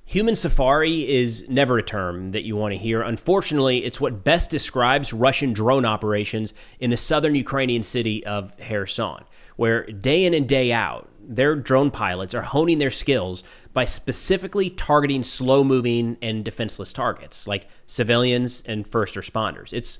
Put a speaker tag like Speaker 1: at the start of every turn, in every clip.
Speaker 1: Human safari is never a term that you want to hear. Unfortunately, it's what best describes Russian drone operations in the southern Ukrainian city of Kherson, where day in and day out, their drone pilots are honing their skills by specifically targeting slow moving and defenseless targets like civilians and first responders. It's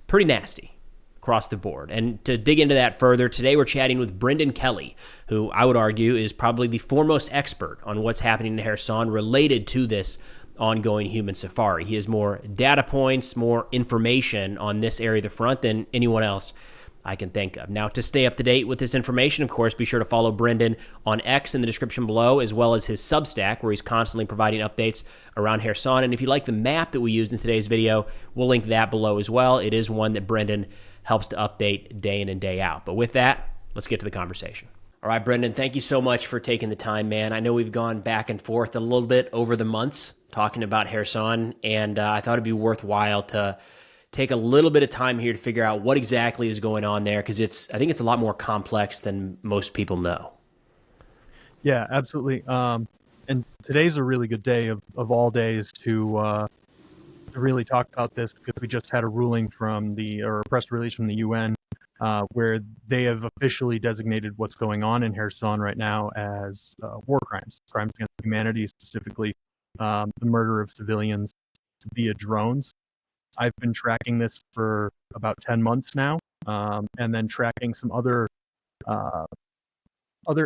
Speaker 1: pretty nasty across the board. And to dig into that further, today we're chatting with Brendan Kelly, who I would argue is probably the foremost expert on what's happening in Kherson related to this ongoing human safari. He has more data points, more information on this area of the front than anyone else I can think of. Now, to stay up to date with this information, of course, be sure to follow Brendan on X in the description below, as well as his Substack, where he's constantly providing updates around Kherson. And if you like the map that we used in today's video, we'll link that below as well. It is one that Brendan helps to update day in and day out. But with that, let's get to the conversation. All right, Brendan, thank you so much for taking the time, man. I know we've gone back and forth a little bit over the months talking about Kherson, and I thought it'd be worthwhile to take a little bit of time here to figure out what exactly is going on there, because I think it's a lot more complex than most people know.
Speaker 2: Yeah, absolutely. And today's a really good day of all days to really talk about this, because we just had a ruling or a press release from the UN where they have officially designated what's going on in Kherson right now as war crimes against humanity, specifically the murder of civilians via drones. I've been tracking this for about 10 months now, and then tracking some other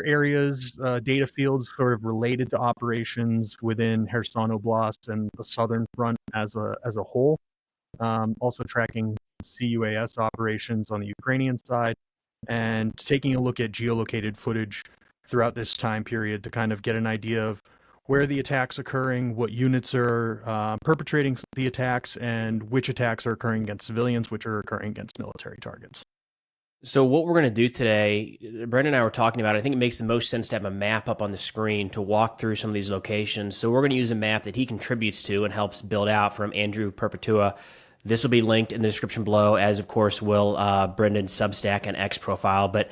Speaker 2: areas, data fields sort of related to operations within Kherson Oblast and the southern front as a whole. Also tracking CUAS operations on the Ukrainian side, and taking a look at geolocated footage throughout this time period to kind of get an idea of where the attacks occurring, what units are perpetrating the attacks, and which attacks are occurring against civilians, which are occurring against military targets.
Speaker 1: So what we're going to do today, Brendan and I were talking about, I think it makes the most sense to have a map up on the screen to walk through some of these locations. So we're going to use a map that he contributes to and helps build out from Andrew Perpetua. This will be linked in the description below, as of course will Brendan's Substack and X profile. But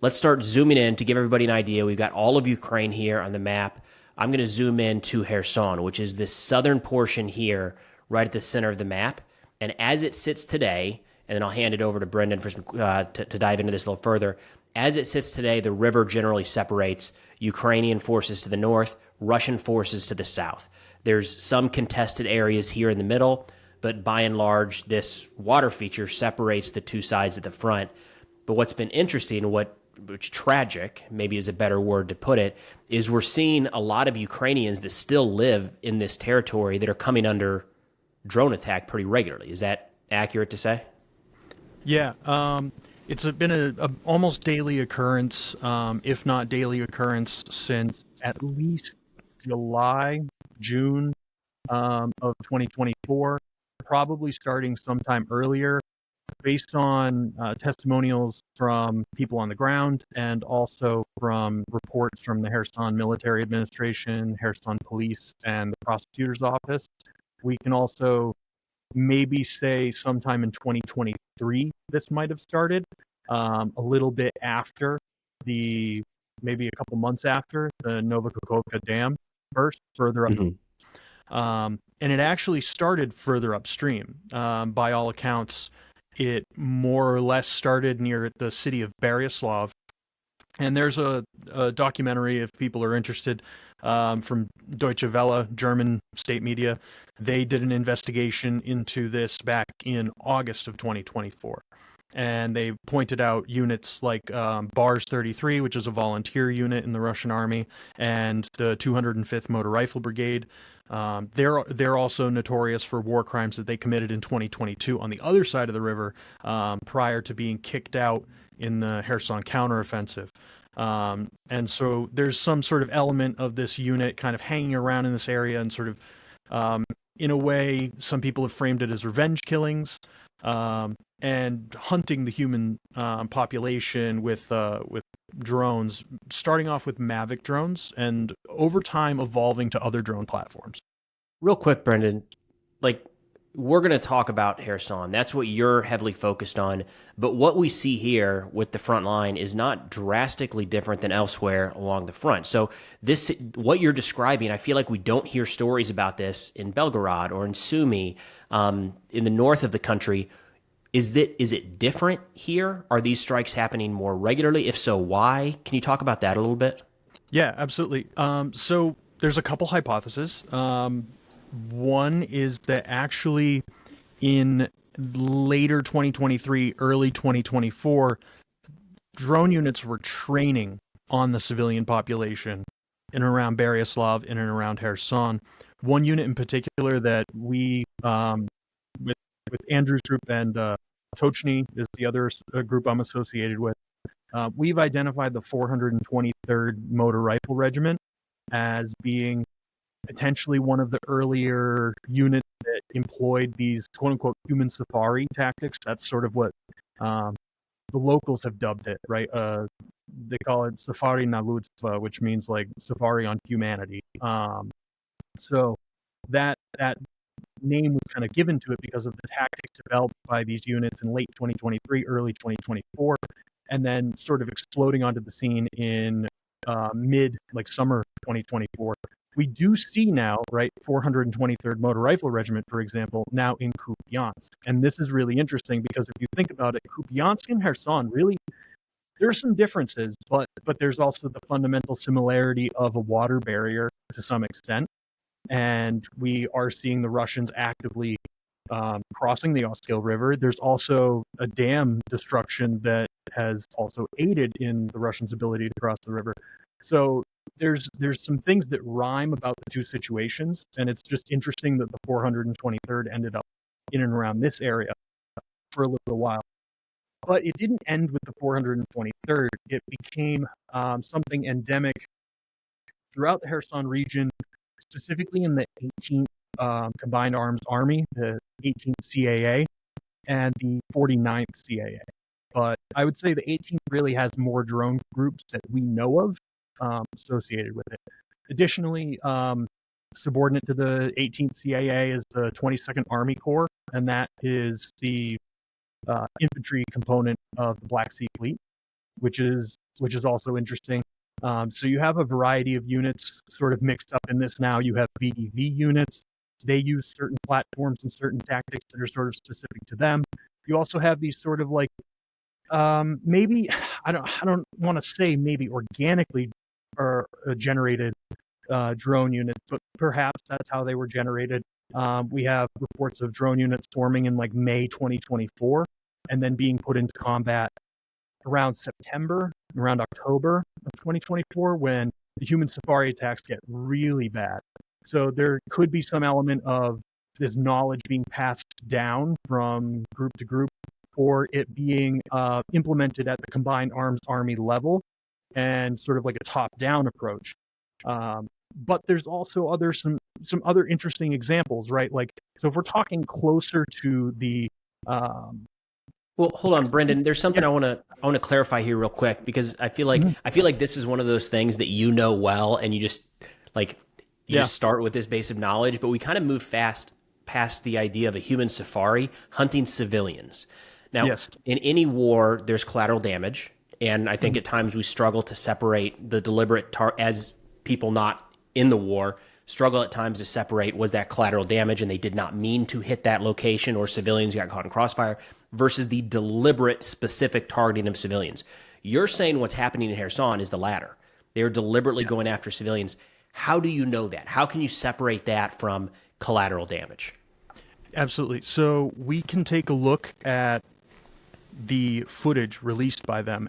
Speaker 1: let's start zooming in to give everybody an idea. We've got all of Ukraine here on the map. I'm going to zoom in to Kherson, which is this southern portion here, right at the center of the map. And as it sits today, and then I'll hand it over to Brendan for to dive into this a little further. As it sits today, the river generally separates Ukrainian forces to the north, Russian forces to the south. There's some contested areas here in the middle, but by and large, this water feature separates the two sides at the front. But what's been interesting, which tragic, maybe is a better word to put it, is we're seeing a lot of Ukrainians that still live in this territory that are coming under drone attack pretty regularly. Is that accurate to say?
Speaker 2: Yeah, it's been a almost daily occurrence, if not daily occurrence, since at least July, June of 2024, probably starting sometime earlier, based on testimonials from people on the ground and also from reports from the Kherson Military Administration, Kherson Police, and the prosecutor's office. We can also maybe say sometime in 2023 this might have started, a little bit after maybe a couple months after the Novikakhovka Dam burst further up. And it actually started further upstream. By all accounts, it more or less started near the city of Beryaslav. And there's a documentary, if people are interested, from Deutsche Welle, German state media. They did an investigation into this back in August of 2024. And they pointed out units like Bars 33, which is a volunteer unit in the Russian army, and the 205th Motor Rifle Brigade. They're also notorious for war crimes that they committed in 2022 on the other side of the river, prior to being kicked out in the Kherson counteroffensive. And so there's some sort of element of this unit kind of hanging around in this area, and sort of, in a way, some people have framed it as revenge killings, and hunting the human population with drones, starting off with Mavic drones and over time evolving to other drone platforms.
Speaker 1: Real quick, Brendan, like we're going to talk about Kherson. That's what you're heavily focused on. But what we see here with the front line is not drastically different than elsewhere along the front. So this, what you're describing, I feel like we don't hear stories about this in Belgorod or in Sumy, in the north of the country. Is it different here? Are these strikes happening more regularly? If so, why? Can you talk about that a little bit?
Speaker 2: Yeah, absolutely. So there's a couple hypotheses. One is that actually in later 2023, early 2024, drone units were training on the civilian population in and around Beryaslav, in and around Kherson. One unit in particular that we, with, with Andrew's group and Tochny is the other group I'm associated with, we've identified the 423rd Motor Rifle Regiment as being potentially one of the earlier units that employed these quote-unquote human safari tactics. That's sort of what the locals have dubbed it, right? They call it safari na ludstvo, which means like safari on humanity. So that name was kind of given to it because of the tactics developed by these units in late 2023, early 2024, and then sort of exploding onto the scene in summer 2024. We do see now, right, 423rd Motor Rifle Regiment, for example, now in Kupiansk. And this is really interesting because if you think about it, Kupiansk and Kherson really, there are some differences, but there's also the fundamental similarity of a water barrier to some extent. And we are seeing the Russians actively crossing the Oskil River. There's also a dam destruction that has also aided in the Russians' ability to cross the river. So there's some things that rhyme about the two situations, and it's just interesting that the 423rd ended up in and around this area for a little while. But it didn't end with the 423rd. It became something endemic throughout the Kherson region, specifically in the 18th Combined Arms Army, the 18th CAA, and the 49th CAA. But I would say the 18th really has more drone groups that we know of associated with it. Additionally, subordinate to the 18th CAA is the 22nd Army Corps, and that is the infantry component of the Black Sea Fleet, which is also interesting. So you have a variety of units sort of mixed up in this now. You have VDV units. They use certain platforms and certain tactics that are sort of specific to them. You also have these sort of like maybe I don't want to say maybe organically or generated drone units, but perhaps that's how they were generated. We have reports of drone units forming in like May 2024 and then being put into combat around September, around October of 2024, when the human safari attacks get really bad. So there could be some element of this knowledge being passed down from group to group, or it being implemented at the Combined Arms Army level and sort of like a top-down approach. But there's also some other interesting examples, right? Like, so if we're talking closer to the
Speaker 1: Well, hold on, Brendan. There's something I want to clarify here real quick because I feel like this is one of those things that you know well, and you just just start with this base of knowledge. But we kind of move fast past the idea of a human safari hunting civilians. Now, in any war, there's collateral damage, and I think at times we struggle to separate the deliberate as people not in the war struggle at times to separate, was that collateral damage and they did not mean to hit that location or civilians got caught in crossfire, versus the deliberate specific targeting of civilians. You're saying what's happening in Kherson is the latter. They're deliberately going after civilians. How do you know that? How can you separate that from collateral damage?
Speaker 2: Absolutely. So we can take a look at the footage released by them,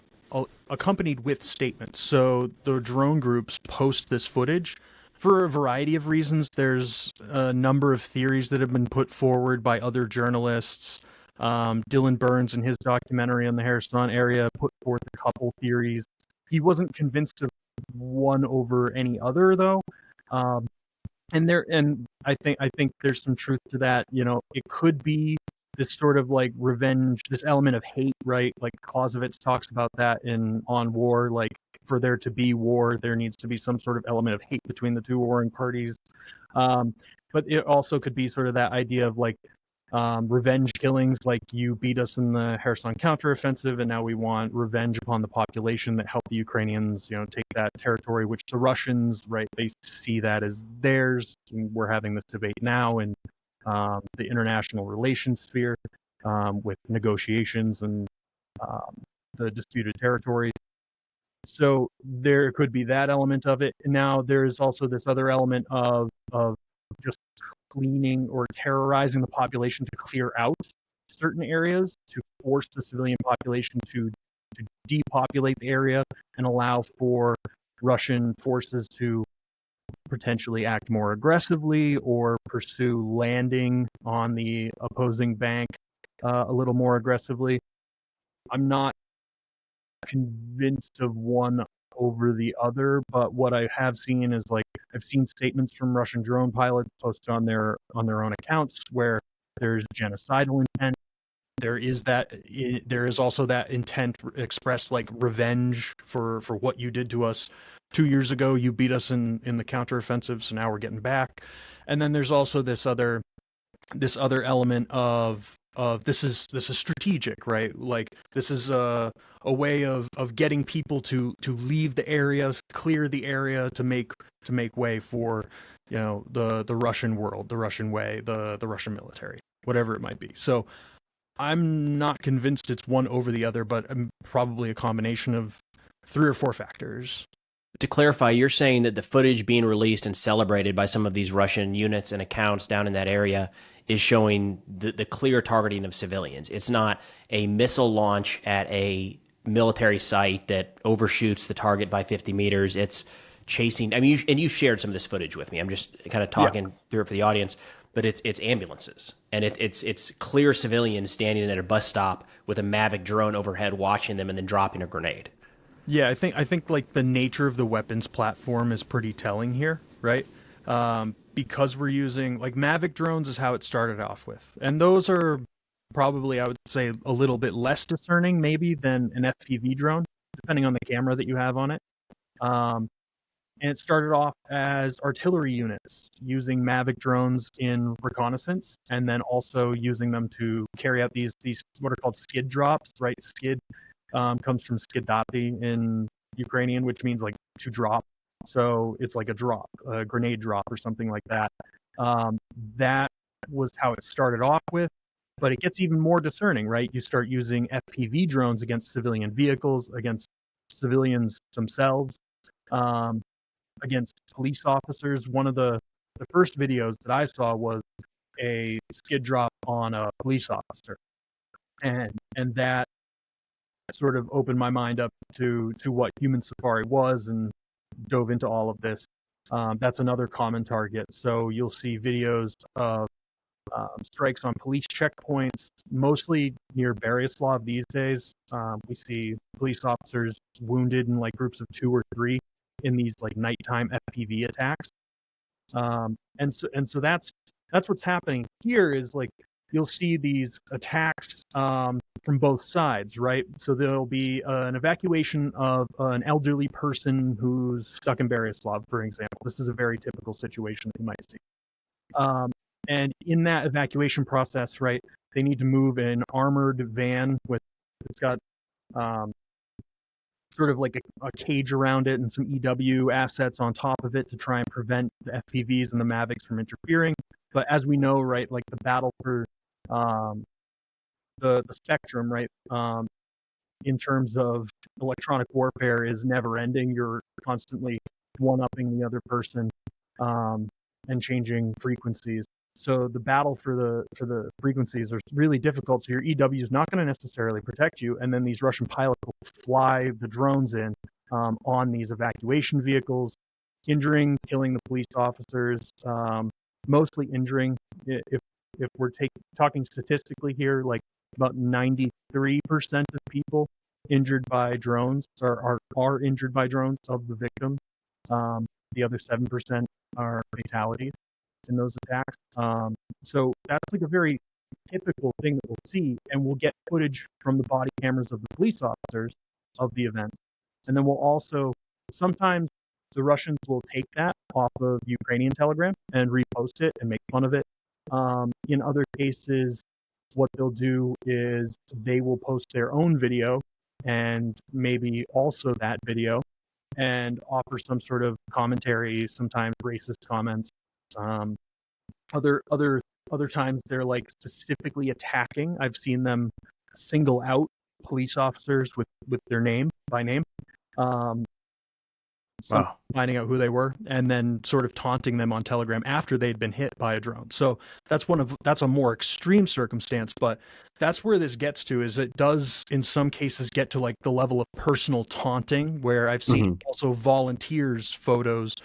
Speaker 2: accompanied with statements. So the drone groups post this footage for a variety of reasons. There's a number of theories that have been put forward by other journalists. Dylan Burns, in his documentary on the Kherson area, put forth a couple theories. He wasn't convinced of one over any other, though. And I think there's some truth to that. You know, it could be this sort of like revenge, this element of hate, right? Like Clausewitz talks about that in On War. Like, for there to be war, there needs to be some sort of element of hate between the two warring parties. But it also could be sort of that idea of like revenge killings, like you beat us in the Kherson counteroffensive, and now we want revenge upon the population that helped the Ukrainians, take that territory, which the Russians, right, they see that as theirs. And we're having this debate now in the international relations sphere with negotiations and the disputed territory. So there could be that element of it. Now there's also this other element of just cleaning or terrorizing the population to clear out certain areas, to force the civilian population to depopulate the area and allow for Russian forces to potentially act more aggressively or pursue landing on the opposing bank a little more aggressively. I'm not convinced of one over the other, but what I have seen is, like, I've seen statements from Russian drone pilots posted on their own accounts where there's genocidal intent. There is also that intent expressed, like revenge for what you did to us 2 years ago. You beat us in the counteroffensive, so now we're getting back. And then there's also this other element of this is strategic, right? Like, this is a way of getting people to leave the area, clear the area to make way for the Russian world, the Russian way, the Russian military, whatever it might be. So I'm not convinced it's one over the other, but probably a combination of 3 or 4 factors.
Speaker 1: To clarify, you're saying that the footage being released and celebrated by some of these Russian units and accounts down in that area is showing the clear targeting of civilians. It's not a missile launch at a military site that overshoots the target by 50 meters. It's chasing. I mean, and you shared some of this footage with me. I'm just kind of talking through it for the audience. But it's ambulances, and it's clear civilians standing at a bus stop with a Mavic drone overhead watching them and then dropping a grenade.
Speaker 2: Yeah, I think like the nature of the weapons platform is pretty telling here, right? Because we're using, like, Mavic drones is how it started off with, and those are probably, I would say, a little bit less discerning maybe than an FPV drone, depending on the camera that you have on it. And it started off as artillery units using Mavic drones in reconnaissance, and then also using them to carry out these what are called skid drops, right? Skid comes from skidati in Ukrainian, which means like to drop. So it's like a drop, a grenade drop or something like that. That was how it started off with, but it gets even more discerning, right? You start using FPV drones against civilian vehicles, against civilians themselves. Against police officers. One of the first videos that I saw was a skid drop on a police officer, and that sort of opened my mind up to what human safari was, and dove into all of this. That's another common target. So you'll see videos of strikes on police checkpoints, mostly near Beryaslav these days. We see police officers wounded in like groups of 2 or 3 in these like nighttime FPV attacks. And so that's what's happening here. Is like, you'll see these attacks from both sides, right? So there'll be an evacuation of an elderly person who's stuck in Beryaslav, for example. This is a very typical situation that you might see. And in that evacuation process, right, they need to move an armored van it's got sort of like a cage around it and some EW assets on top of it to try and prevent the FPVs and the Mavics from interfering. But as we know, right, like the battle for the spectrum, right, in terms of electronic warfare is never ending. You're constantly one-upping the other person and changing frequencies. So the battle for the frequencies are really difficult. So your EW is not going to necessarily protect you, and then these Russian pilots will fly the drones in on these evacuation vehicles, killing the police officers, mostly injuring. If we're talking statistically here, like about 93% of people injured by drones are injured by drones of the victims. The other 7% are fatalities in those attacks. So that's like a very typical thing that we'll see, and we'll get footage from the body cameras of the police officers of the event. And then we'll also, sometimes the Russians will take that off of Ukrainian Telegram and repost it and make fun of it. In other cases, what they'll do is they will post their own video and maybe also that video and offer some sort of commentary, sometimes racist comments. Um, other other other times they're like specifically attacking. I've seen them single out police officers with their name by name. Um, some
Speaker 1: Wow.
Speaker 2: finding out who they were and then sort of taunting them on Telegram after they'd been hit by a drone. So that's a more extreme circumstance, but that's where this gets to, is it does in some cases get to like the level of personal taunting, where I've seen also volunteers photos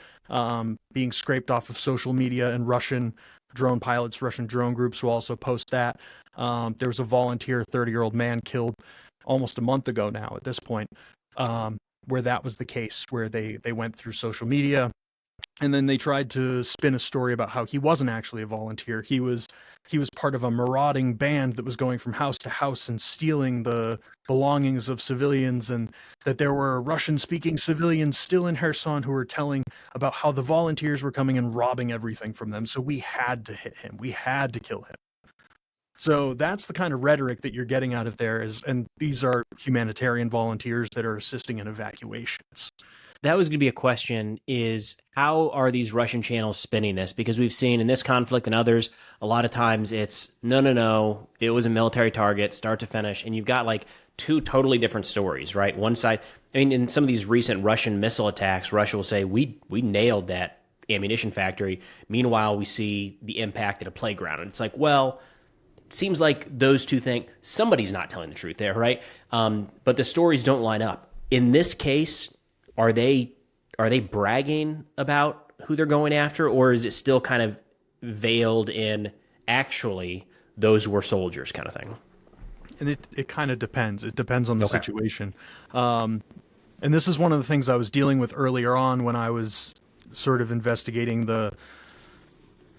Speaker 2: being scraped off of social media, and Russian drone pilots, Russian drone groups will also post that. There was a volunteer 30-year-old man killed almost a month ago now at this point, where that was the case, where they went through social media and then they tried to spin a story about how he wasn't actually a volunteer. He was part of a marauding band that was going from house to house and stealing the belongings of civilians, and that there were Russian-speaking civilians still in Kherson who were telling about how the volunteers were coming and robbing everything from them. So we had to hit him. We had to kill him. So that's the kind of rhetoric that you're getting out of there, and these are humanitarian volunteers that are assisting in evacuations.
Speaker 1: That was going to be a question, is how are these Russian channels spinning this? Because we've seen in this conflict and others, a lot of times it's, no, it was a military target, start to finish. And you've got like two totally different stories, right? One side, I mean, in some of these recent Russian missile attacks, Russia will say, we nailed that ammunition factory. Meanwhile, we see the impact at a playground. And it's like, well, seems like those two things, somebody's not telling the truth there, right? But the stories don't line up. In this case, are they bragging about who they're going after, or is it still kind of veiled in actually those were soldiers kind of thing?
Speaker 2: And it kind of depends. It depends on the situation. And this is one of the things I was dealing with earlier on when I was sort of investigating the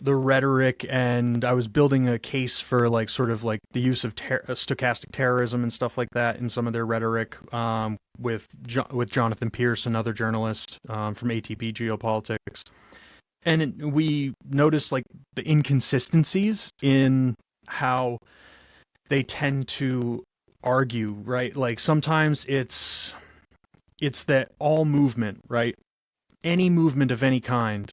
Speaker 2: rhetoric, and I was building a case for like sort of like the use of stochastic terrorism and stuff like that in some of their rhetoric, with Jonathan Pierce, another journalist from ATP Geopolitics. And we noticed like the inconsistencies in how they tend to argue, right? Like sometimes it's that all movement, right? Any movement of any kind,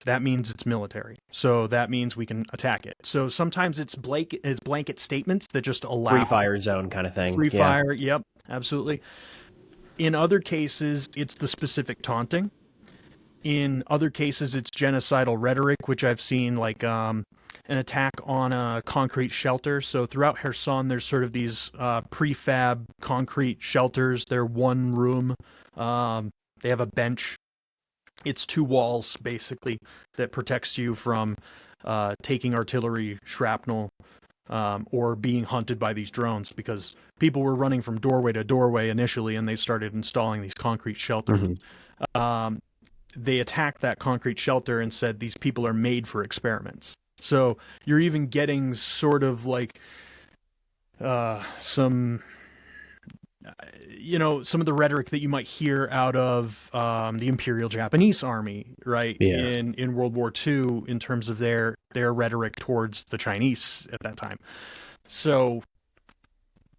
Speaker 2: that means it's military. So that means we can attack it. So sometimes it's blanket statements that just allow
Speaker 1: free fire zone kind of thing.
Speaker 2: Free fire, yep, absolutely. In other cases, it's the specific taunting. In other cases, it's genocidal rhetoric, which I've seen, like an attack on a concrete shelter. So throughout Kherson, there's sort of these prefab concrete shelters. They're one room. They have a bench. It's two walls, basically, that protects you from taking artillery shrapnel or being hunted by these drones, because people were running from doorway to doorway initially, and they started installing these concrete shelters. They attacked that concrete shelter and said these people are made for experiments. So you're even getting sort of like some of the rhetoric that you might hear out of the Imperial Japanese Army, right?
Speaker 1: Yeah.
Speaker 2: In World War II, in terms of their rhetoric towards the Chinese at that time. So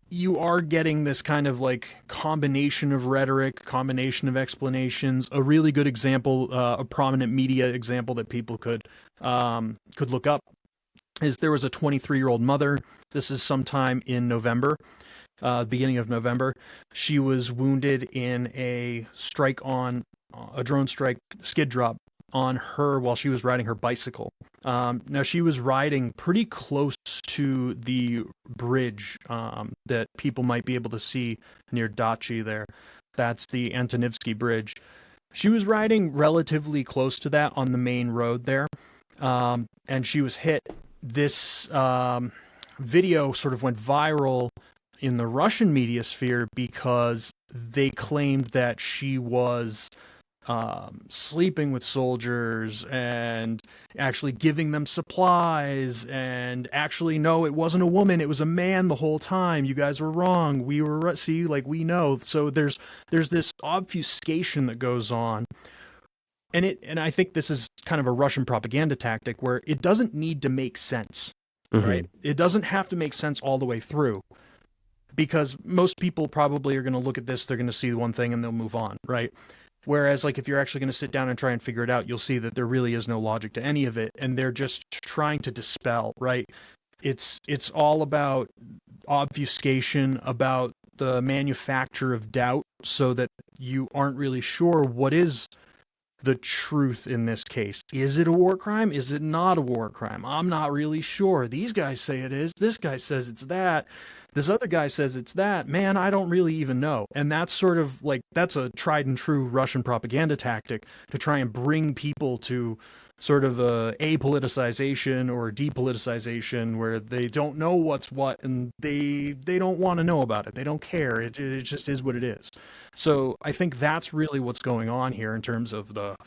Speaker 2: you are getting this kind of like combination of rhetoric, combination of explanations. A really good example, a prominent media example that people could look up, is there was a 23-year-old mother. This is sometime in November. Beginning of November, she was wounded in a drone strike skid drop on her while she was riding her bicycle. Now she was riding pretty close to the bridge that people might be able to see near Dachi there. That's the Antonivsky Bridge. She was riding relatively close to that on the main road there, and she was hit. This video sort of went viral in the Russian media sphere because they claimed that she was sleeping with soldiers and actually giving them supplies, and actually, no, it wasn't a woman, it was a man the whole time. You guys were wrong. We were, see, like, we know. So there's this obfuscation that goes on. and I think this is kind of a Russian propaganda tactic where it doesn't need to make sense, right? It doesn't have to make sense all the way through, because most people probably are going to look at this, they're going to see one thing and they'll move on, right? Whereas, like, if you're actually going to sit down and try and figure it out, you'll see that there really is no logic to any of it, and they're just trying to dispel, right? It's all about obfuscation, about the manufacture of doubt, so that you aren't really sure what is the truth in this case. Is it a war crime? Is it not a war crime? I'm not really sure. These guys say it is. This guy says it's that. This other guy says it's that. Man, I don't really even know. And that's sort of like, that's a tried and true Russian propaganda tactic to try and bring people to sort of a apoliticization or depoliticization where they don't know what's what, and they don't want to know about it. They don't care. It just is what it is. So I think that's really what's going on here in terms of the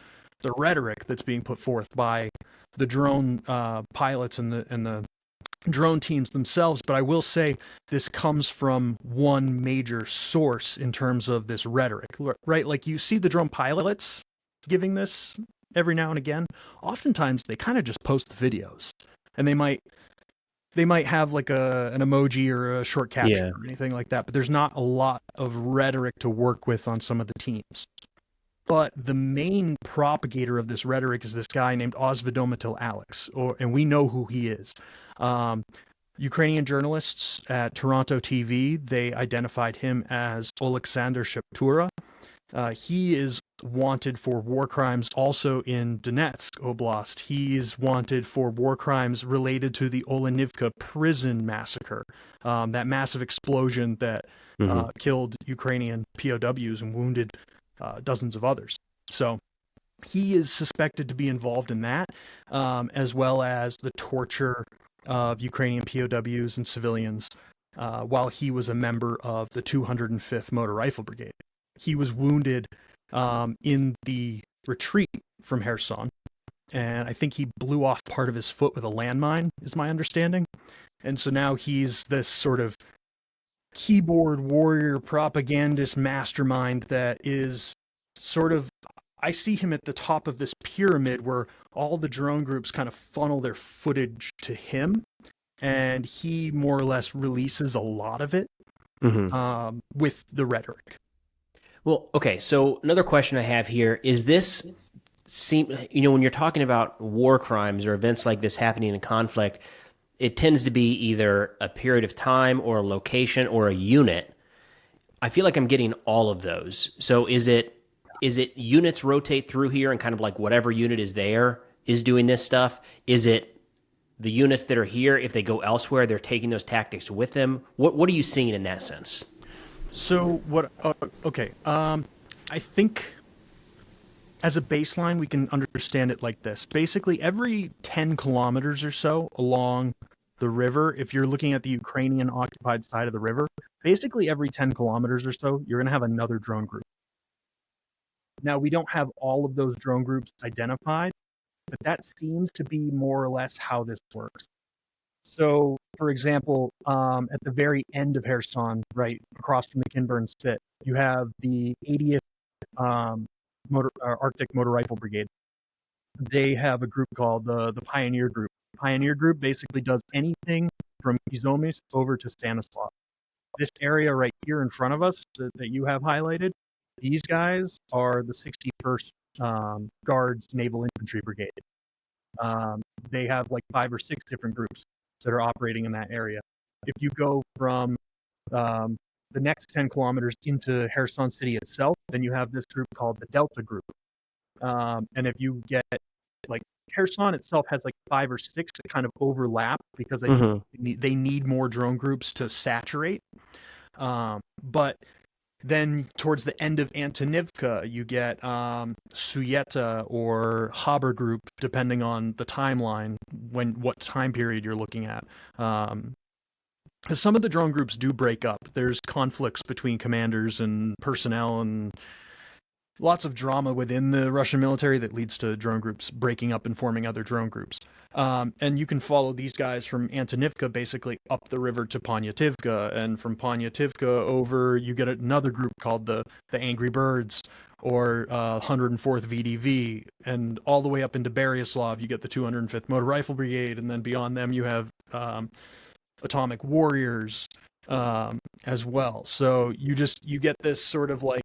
Speaker 2: rhetoric that's being put forth by the drone pilots and the drone teams themselves. But I will say this comes from one major source in terms of this rhetoric, right? Like, you see the drone pilots giving this every now and again. Oftentimes they kind of just post the videos, and they might have like an emoji or a short caption or anything like that, but there's not a lot of rhetoric to work with on some of the teams. But the main propagator of this rhetoric is this guy named Osvidomitil Alex, and we know who he is. Ukrainian journalists at Toronto TV, they identified him as Oleksandr Sheptura. He is wanted for war crimes also in Donetsk Oblast. He is wanted for war crimes related to the Olenivka prison massacre, that massive explosion that killed Ukrainian POWs and wounded dozens of others. So he is suspected to be involved in that, as well as the torture of Ukrainian POWs and civilians while he was a member of the 205th Motor Rifle Brigade. He was wounded in the retreat from Kherson, and I think he blew off part of his foot with a landmine, is my understanding. And so now he's this sort of keyboard warrior propagandist mastermind that is sort of, I see him at the top of this pyramid where all the drone groups kind of funnel their footage to him, and he more or less releases a lot of it with the rhetoric.
Speaker 1: Well, okay, so another question I have here is this when you're talking about war crimes or events like this happening in conflict, it tends to be either a period of time or a location or a unit. I feel like I'm getting all of those. So is it units rotate through here and kind of like whatever unit is there is doing this stuff? Is it the units that are here, if they go elsewhere, they're taking those tactics with them? What are you seeing in that sense?
Speaker 2: So what? Okay. I think as a baseline, we can understand it like this. Basically, every 10 kilometers or so along the river, if you're looking at the Ukrainian occupied side of the river, basically every 10 kilometers or so, you're going to have another drone group. Now, we don't have all of those drone groups identified, but that seems to be more or less how this works. So, for example, at the very end of Kherson, right across from the Kinburn Spit, you have the 80th Arctic Motor Rifle Brigade. They have a group called the Pioneer Group. Pioneer Group basically does anything from Izomis over to Stanislav. This area right here in front of us that you have highlighted, these guys are the 61st Guards Naval Infantry Brigade. They have like 5 or 6 different groups that are operating in that area. If you go from the next 10 kilometers into Kherson city itself, then you have this group called the Delta Group. And if you get, like, Kherson itself has like 5 or 6 that kind of overlap because they need more drone groups to saturate. But then towards the end of Antonivka, you get Suyeta or Haber Group, depending on the timeline, what time period you're looking at. Some of the drone groups do break up. There's conflicts between commanders and personnel, and lots of drama within the Russian military that leads to drone groups breaking up and forming other drone groups. And you can follow these guys from Antonivka basically up the river to Ponyativka, and from Ponyativka over, you get another group called the Angry Birds, or 104th VDV, and all the way up into Beryaslav, you get the 205th Motor Rifle Brigade, and then beyond them you have Atomic Warriors as well. So you get this sort of like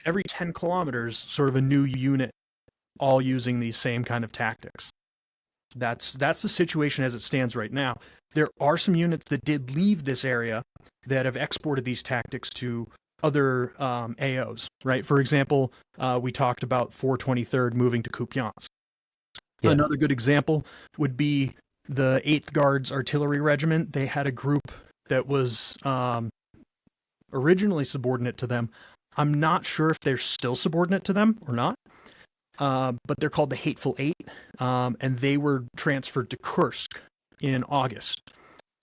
Speaker 2: every 10 kilometers, sort of a new unit, all using these same kind of tactics. That's the situation as it stands right now. There are some units that did leave this area that have exported these tactics to other AOs, right? For example, we talked about 423rd moving to Kupiansk. Yeah. Another good example would be the 8th Guards Artillery Regiment. They had a group that was originally subordinate to them. I'm not sure if they're still subordinate to them or not, but they're called the Hateful Eight, and they were transferred to Kursk in August,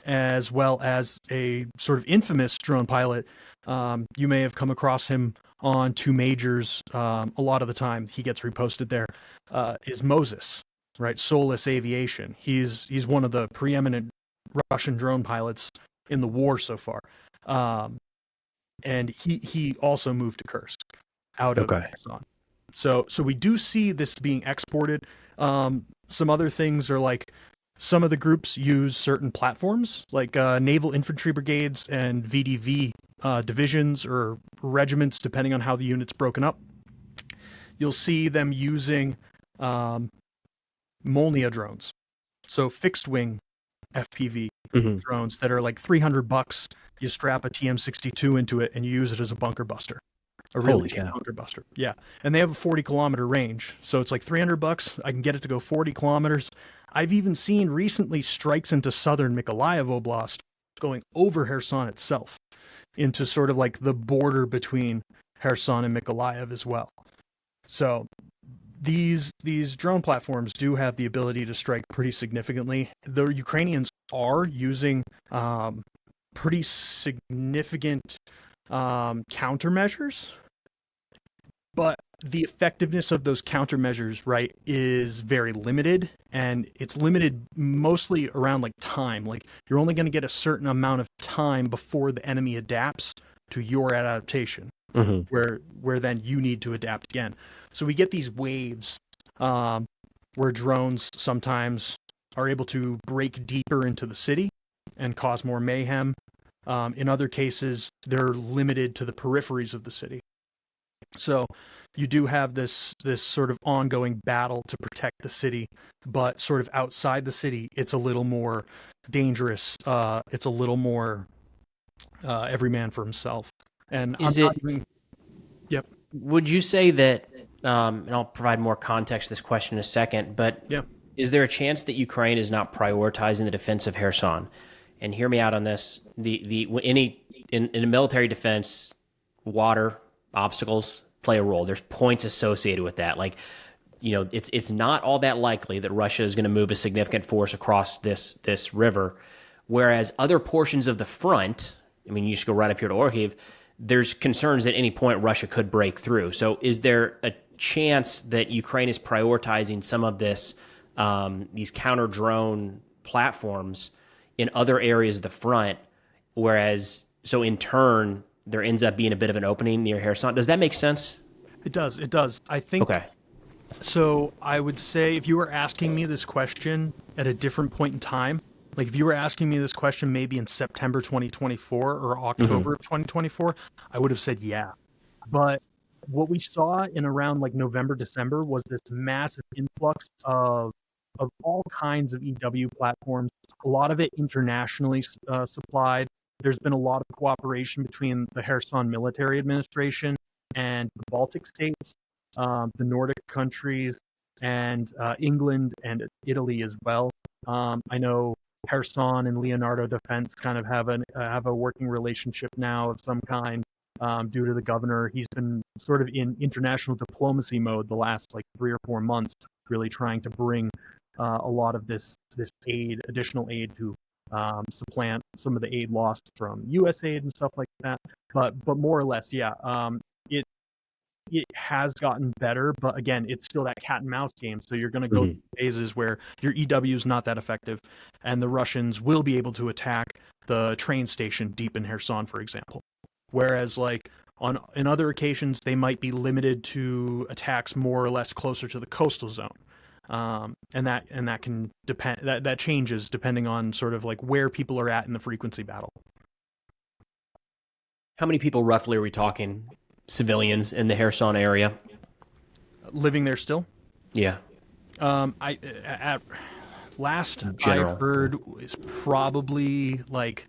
Speaker 2: as well as a sort of infamous drone pilot. You may have come across him on Two Majors a lot of the time. He gets reposted there. Is Moses, right? Soulless Aviation. He's one of the preeminent Russian drone pilots in the war so far. And he also moved to Kursk out of Kherson. So we do see this being exported. Some other things are like some of the groups use certain platforms, like naval infantry brigades and VDV divisions or regiments, depending on how the unit's broken up. You'll see them using Molnia drones, so fixed wing FPV drones that are like $300. You strap a TM62 into it and you use it as a bunker buster. A really cheap bunker buster. Yeah. And they have a 40-kilometer range. So it's like $300. I can get it to go 40 kilometers. I've even seen recently strikes into southern Mykolaiv Oblast going over Kherson itself, into sort of like the border between Kherson and Mykolaiv as well. So these drone platforms do have the ability to strike pretty significantly. The Ukrainians are using pretty significant countermeasures, but the effectiveness of those countermeasures, right, is very limited, and it's limited mostly around like time. Like you're only going to get a certain amount of time before the enemy adapts to your adaptation, where then you need to adapt again. So we get these waves where drones sometimes are able to break deeper into the city and cause more mayhem. In other cases, they're limited to the peripheries of the city. So you do have this sort of ongoing battle to protect the city, but sort of outside the city, it's a little more dangerous. It's a little more every man for himself. And Yep.
Speaker 1: Would you say that, and I'll provide more context to this question in a second, but
Speaker 2: yeah,
Speaker 1: is there a chance that Ukraine is not prioritizing the defense of Kherson? And hear me out on this. In a military defense, water obstacles play a role. There's points associated with that. Like, you know, it's not all that likely that Russia is going to move a significant force across this river, whereas other portions of the front, I mean, you just go right up here to Orkhiv, there's concerns that at any point Russia could break through. So is there a chance that Ukraine is prioritizing some of these counter-drone platforms in other areas of the front, whereas, so in turn, there ends up being a bit of an opening near Kherson? Does that make sense?
Speaker 2: It does. It does. I think.
Speaker 1: Okay.
Speaker 2: So I would say if you were asking me this question at a different point in time, like if you were asking me this question maybe in September 2024 or October of 2024, I would have said yeah. But what we saw in around like November, December was this massive influx of all kinds of EW platforms, a lot of it internationally supplied. There's been a lot of cooperation between the Kherson military administration and the Baltic states, the Nordic countries, and England and Italy as well. I know Kherson and Leonardo Defense kind of have a working relationship now of some kind due to the governor. He's been sort of in international diplomacy mode the last like 3 or 4 months, really trying to bring a lot of this additional aid to supplant some of the aid lost from U.S. aid and stuff like that. But more or less, yeah. it has gotten better, but again, it's still that cat and mouse game. So you're going to go through phases where your EW is not that effective, and the Russians will be able to attack the train station deep in Kherson, for example. Whereas, like, in other occasions, they might be limited to attacks more or less closer to the coastal zone. And that can depend, that changes depending on sort of like where people are at in the frequency battle.
Speaker 1: How many people roughly are we talking, civilians in the Kherson area?
Speaker 2: Living there still?
Speaker 1: Yeah.
Speaker 2: Last I heard is probably like,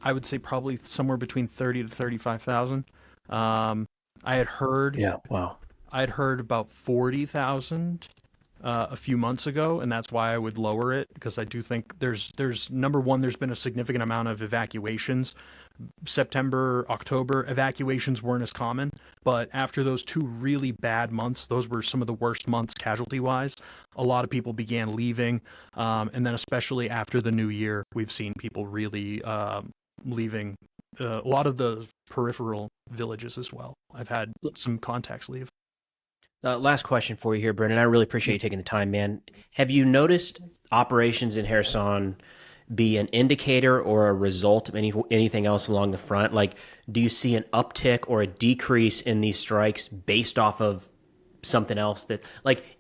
Speaker 2: I would say probably somewhere between 30 to 35,000. I had heard,
Speaker 1: yeah, wow.
Speaker 2: I had heard about 40,000 a few months ago, and that's why I would lower it, because I do think there's number one, there's been a significant amount of evacuations. September, October, evacuations weren't as common, but after those 2 really bad months, those were some of the worst months casualty-wise. A lot of people began leaving, and then especially after the new year, we've seen people really leaving a lot of the peripheral villages as well. I've had some contacts leave.
Speaker 1: Last question for you here, Brendan. I really appreciate you taking the time, man. Have you noticed operations in Kherson be an indicator or a result of anything else along the front? Like, do you see an uptick or a decrease in these strikes based off of something else that, like,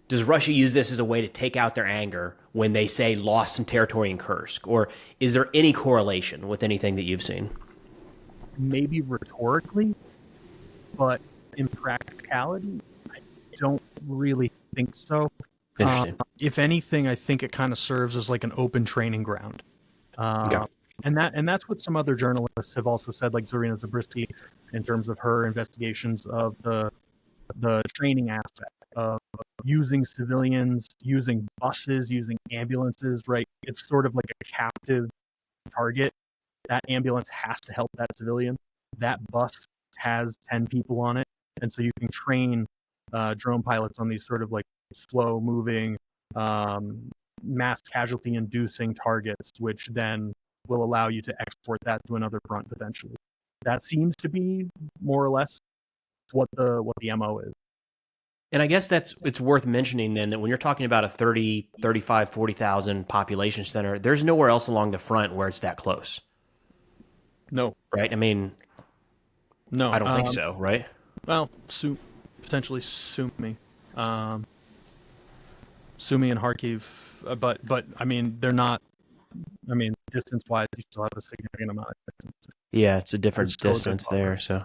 Speaker 1: does Russia use this as a way to take out their anger when they say lost some territory in Kursk? Or is there any correlation with anything that you've seen?
Speaker 2: Maybe rhetorically, but in practicality, I don't really think so.
Speaker 1: Interesting.
Speaker 2: If anything, I think it kind of serves as like an open training ground.
Speaker 1: Okay.
Speaker 2: And that's what some other journalists have also said, like Zarina Zabriskie, in terms of her investigations of the training aspect of using civilians, using buses, using ambulances, right? It's sort of like a captive target. That ambulance has to help that civilian. That bus has 10 people on it. And so you can train drone pilots on these sort of like slow moving, mass casualty inducing targets, which then will allow you to export that to another front potentially. That seems to be more or less what the MO is.
Speaker 1: And I guess it's worth mentioning then that when you're talking about a 30, 35, 40,000 population center, there's nowhere else along the front where it's that close.
Speaker 2: No.
Speaker 1: Right? I mean,
Speaker 2: no,
Speaker 1: I don't think so, right?
Speaker 2: Well, potentially Sumy. Sumy and Kharkiv, but I mean, they're not, I mean, distance-wise, you still have a significant amount of distance.
Speaker 1: Yeah, it's a different distance there, so.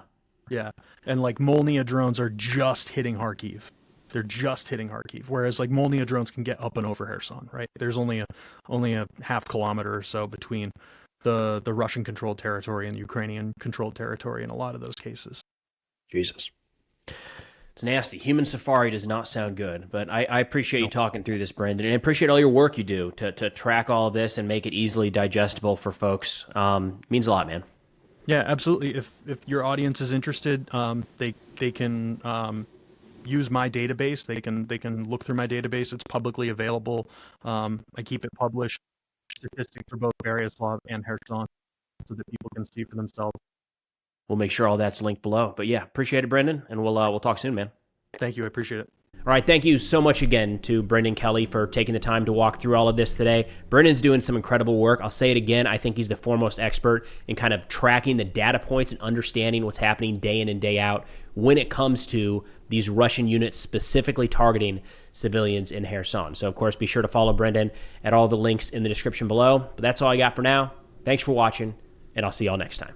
Speaker 2: Yeah, and like Molniya drones are just hitting Kharkiv. They're just hitting Kharkiv, whereas like Molniya drones can get up and over Kherson, right? There's only a half kilometer or so between the Russian-controlled territory and the Ukrainian-controlled territory in a lot of those cases.
Speaker 1: Jesus. It's nasty. Human safari does not sound good, but I appreciate you talking through this, Brendan, and I appreciate all your work you do to track all of this and make it easily digestible for folks. Means a lot, man.
Speaker 2: Yeah, absolutely. If your audience is interested, they can use my database. They can look through my database. It's publicly available. I keep it published, statistics for both Yaroslavl and Kherson, so that people can see for themselves.
Speaker 1: We'll make sure all that's linked below. But yeah, appreciate it, Brendan, and we'll talk soon, man.
Speaker 2: Thank you. I appreciate it.
Speaker 1: All right, thank you so much again to Brendan Kelly for taking the time to walk through all of this today. Brendan's doing some incredible work. I'll say it again. I think he's the foremost expert in kind of tracking the data points and understanding what's happening day in and day out when it comes to these Russian units specifically targeting civilians in Kherson. So, of course, be sure to follow Brendan at all the links in the description below. But that's all I got for now. Thanks for watching, and I'll see y'all next time.